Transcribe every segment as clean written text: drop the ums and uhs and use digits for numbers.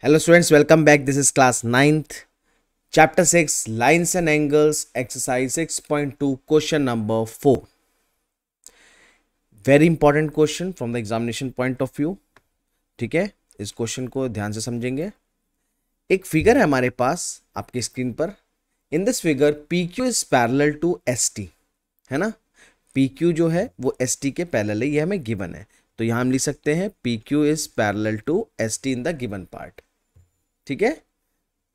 Hello students, welcome back. This is class 9th, chapter 6, lines and angles, exercise 6.2, question number 4. Very important question from the examination point of view. ठीक है, इस question को ध्यान से समझेंगे. एक figure है हमारे पास आपकी स्क्रीन पर. In this figure PQ is parallel to ST, है ना. PQ जो है वो ST के पैरेलल है, ये हमें गिवन है. तो यहाँ हम लिख सकते हैं PQ is parallel to ST in the given part. ठीक है.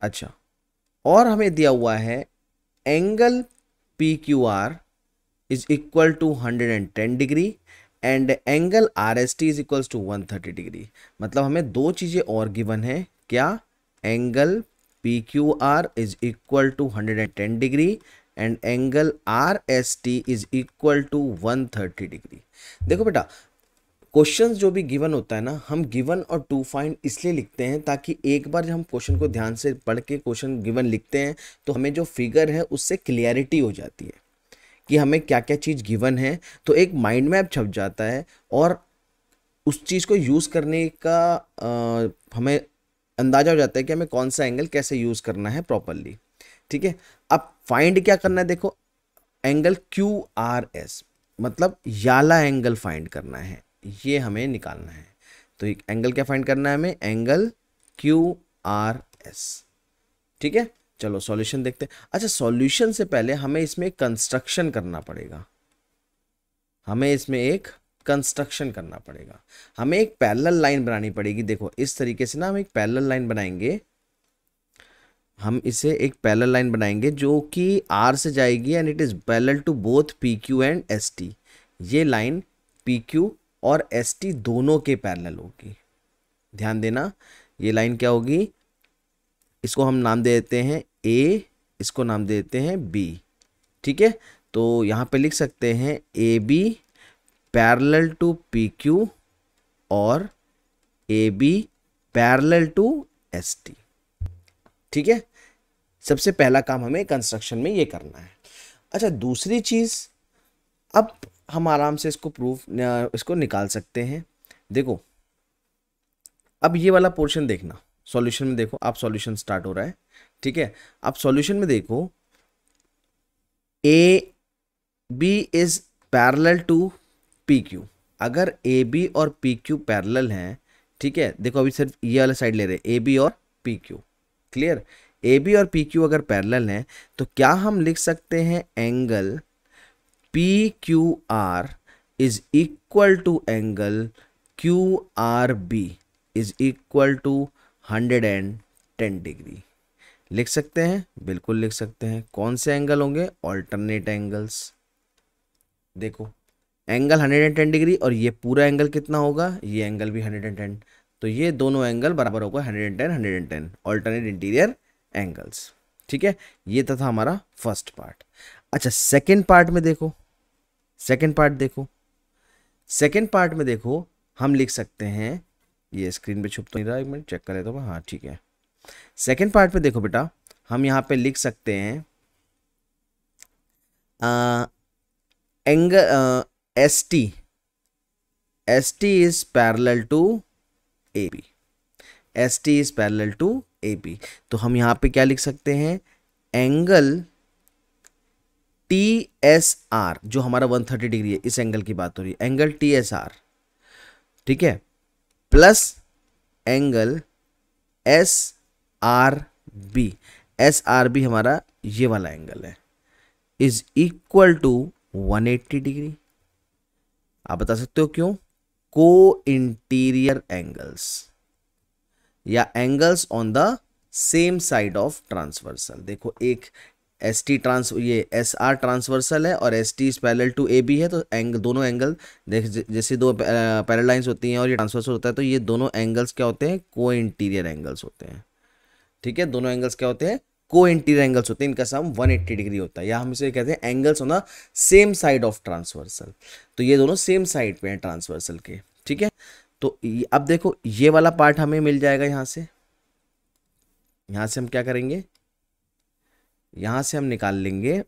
अच्छा, और हमें दिया हुआ है angle PQR is equal to 110 degree and angle RST is equal to 130 degree. मतलब हमें दो चीज़ें और गिवन है. क्या? Angle PQR is equal to 110 degree and angle RST is equal to 130 degree. देखो बेटा, क्वेश्चंस जो भी गिवन होता है ना, हम गिवन और टू फाइंड इसलिए लिखते हैं ताकि एक बार जब हम क्वेश्चन को ध्यान से पढ़ के क्वेश्चन गिवन लिखते हैं तो हमें जो फिगर है उससे क्लियरिटी हो जाती है कि हमें क्या क्या चीज़ गिवन है. तो एक माइंड मैप छप जाता है और उस चीज़ को यूज़ करने का हमें अंदाजा हो जाता है कि हमें कौन सा एंगल कैसे यूज़ करना है प्रॉपरली. ठीक है. अब फाइंड क्या करना है, देखो एंगल QRS मतलब याला एंगल फाइंड करना है, ये हमें निकालना है. तो एक एंगल क्या फाइंड करना है हमें, एंगल QRS. ठीक है. चलो सॉल्यूशन देखते हैं. अच्छा, सॉल्यूशन से पहले हमें इसमें कंस्ट्रक्शन करना पड़ेगा. हमें एक पैरेलल लाइन बनानी पड़ेगी. देखो इस तरीके से ना हम एक पैरेलल लाइन बनाएंगे. हम इसे एक पैरेलल लाइन बनाएंगे जो कि R से जाएगी and it is parallel to both PQ and ST. ये लाइन PQ और ST दोनों के पैरेलल होगी. ध्यान देना, ये लाइन क्या होगी, इसको हम नाम दे देते हैं A, इसको नाम दे देते हैं B. ठीक है. तो यहाँ पे लिख सकते हैं AB पैरेलल टू PQ और AB पैरेलल टू ST. ठीक है. सबसे पहला काम हमें कंस्ट्रक्शन में ये करना है. अच्छा, दूसरी चीज़, अब हम आराम से इसको निकाल सकते हैं. देखो अब ये वाला पोर्शन देखना, सॉल्यूशन में देखो, आप सॉल्यूशन स्टार्ट हो रहा है. ठीक है. अब सॉल्यूशन में देखो AB is parallel to PQ. अगर AB और PQ पैरेलल हैं, ठीक है, देखो अभी सिर्फ ये वाला साइड ले रहे हैं, AB और PQ. क्लियर. AB और PQ अगर पैरेलल हैं तो क्या हम लिख सकते हैं angle PQR is equal to angle QRB is equal to 110 degree. लिख सकते हैं, बिल्कुल लिख सकते हैं. कौन से एंगल होंगे, ऑल्टरनेट एंगल्स. देखो एंगल 110 डिग्री और ये पूरा एंगल कितना होगा, ये एंगल भी 110. तो ये दोनों एंगल बराबर होगा 110 110, ऑल्टरनेट इंटीरियर एंगल्स. ठीक है. ये था हमारा फर्स्ट पार्ट. अच्छा, सेकेंड पार्ट में देखो, सेकेंड पार्ट में देखो हम लिख सकते हैं, ये स्क्रीन पे छुप तो नहीं रहा, एक मिनट चेक कर लेता हूँ. हाँ ठीक है. सेकेंड पार्ट में देखो बेटा, हम यहाँ पे लिख सकते हैं angle ST is parallel to AB. ST is parallel to AB. तो हम यहाँ पे क्या लिख सकते हैं, एंगल TSR जो हमारा 130 डिग्री है, इस एंगल की बात हो रही है, एंगल TSR. ठीक है. प्लस एंगल SRB हमारा ये वाला एंगल है, इज इक्वल टू 180 डिग्री. आप बता सकते हो क्यों, को इंटीरियर एंगल्स या angles on the same side of transversal. देखो एक ये SR ट्रांसवर्सल है और ST is parallel to AB है. तो दोनों एंगल देख, जैसे दो पैरेलल लाइंस होती हैं और ये ट्रांसवर्सल होता है, तो ये दोनों एंगल्स क्या होते हैं, को इंटीरियर एंगल्स होते हैं. ठीक है. दोनों एंगल्स क्या होते हैं, को इंटीरियर एंगल्स होते हैं. इनका सम 180 डिग्री होता है, या हम इसे कहते हैं angles on the same side of transversal. तो ये दोनों सेम साइड पे हैं ट्रांसवर्सल के. ठीक है. तो अब देखो ये वाला पार्ट हमें मिल जाएगा. यहाँ से हम क्या करेंगे, यहाँ से हम निकाल लेंगे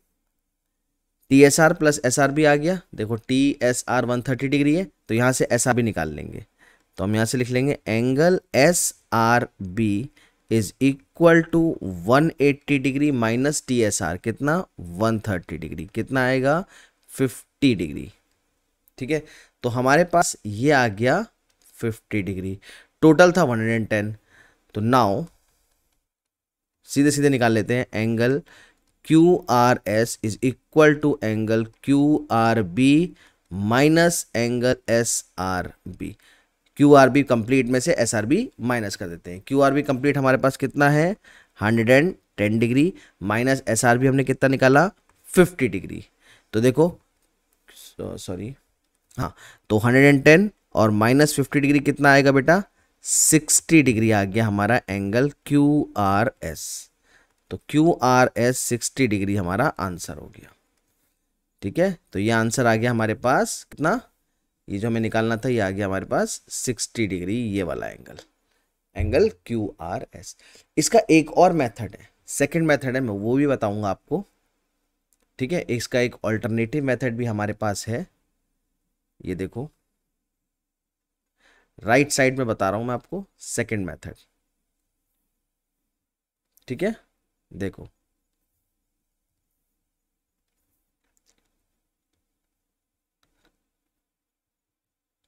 TSR प्लस SR भी आ गया. देखो TSR 130 डिग्री है, तो यहाँ से SR भी निकाल लेंगे. तो हम यहाँ से लिख लेंगे angle S R B is equal to 180 degree minus T S R, कितना 130 डिग्री, कितना आएगा 50 डिग्री। ठीक है, तो हमारे पास ये आ गया 50 डिग्री, टोटल था 110। तो नाउ सीधे सीधे निकाल लेते हैं, angle Q R S is equal to angle Q R B minus angle S R B. Q R B complete में से एस आर बी माइनस कर देते हैं। क्यू आर बी कंप्लीट हमारे पास कितना है 110 degree, minus S R B हमने कितना निकाला 50 डिग्री। तो देखो सॉरी हाँ, तो 110 और माइनस 50 डिग्री कितना आएगा बेटा 60 डिग्री आ गया हमारा एंगल क्यू आर एस। तो क्यू आर एस 60 डिग्री हमारा आंसर हो गया। ठीक है, तो ये आंसर आ गया हमारे पास कितना, ये जो हमें निकालना था ये आ गया हमारे पास 60 डिग्री, ये वाला angle, angle Q R S. इसका एक और मेथड है, सेकंड मेथड है, मैं वो भी बताऊंगा आपको। ठीक है, इसका एक ऑल्टरनेटिव मेथड भी हमारे पास है, ये देखो राइट साइड में बता रहा हूं मैं आपको सेकंड मेथड। ठीक है, देखो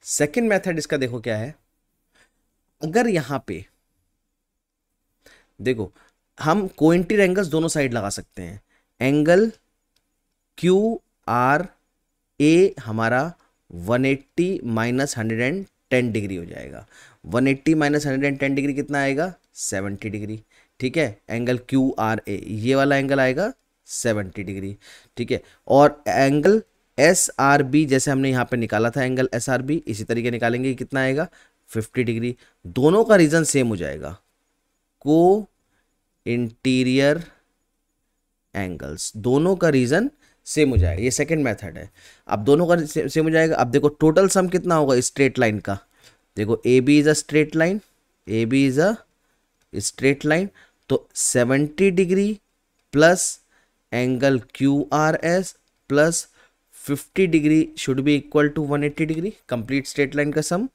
सेकंड मेथड इसका देखो क्या है। अगर यहां पे देखो हम कोइंटर एंगल्स दोनों साइड लगा सकते हैं, एंगल क्यू आर ए हमारा 180 माइनस 110 डिग्री हो जाएगा। 180 माइनस 110 डिग्री कितना आएगा 70 डिग्री। ठीक है, एंगल क्यू आर ए ये वाला एंगल आएगा 70 डिग्री। ठीक है, और एंगल एस आर बी जैसे हमने यहाँ पे निकाला था एंगल एस आर बी, इसी तरीके निकालेंगे, कितना आएगा 50 डिग्री। दोनों का रीजन सेम हो जाएगा, को इंटीरियर एंगल्स, दोनों का रीजन सेम हो जाएगा। ये सेकंड मेथड है। अब दोनों का सेम हो जाएगा। अब देखो टोटल सम कितना होगा स्ट्रेट लाइन का, देखो A B is a straight line, A B is a straight line, तो 70 degree plus angle Q R S plus 50 degree should be equal to 180 degree, complete straight line का sum.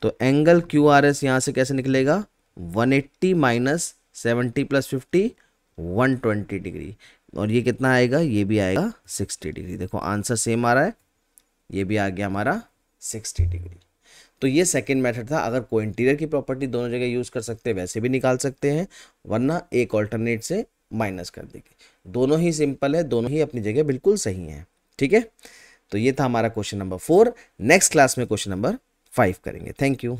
तो angle Q R S यहाँ से कैसे निकलेगा 180 minus 70 plus 50 120 degree, और ये कितना आएगा, ये भी आएगा 60 डिग्री। देखो आंसर सेम आ रहा है, ये भी आ गया हमारा 60 डिग्री। तो ये सेकंड मेथड था। अगर कोइंटीरियर की प्रॉपर्टी दोनों जगह यूज कर सकते हैं वैसे भी निकाल सकते हैं, वरना एक ऑल्टरनेट से माइनस कर देंगे। दोनों ही सिंपल है, दोनों ही अपनी जगह बिल्कुल सही है। ठीक है, तो ये था हमारा क्वेश्चन नंबर 4। नेक्स्ट क्लास में क्वेश्चन नंबर 5 करेंगे। Thank you.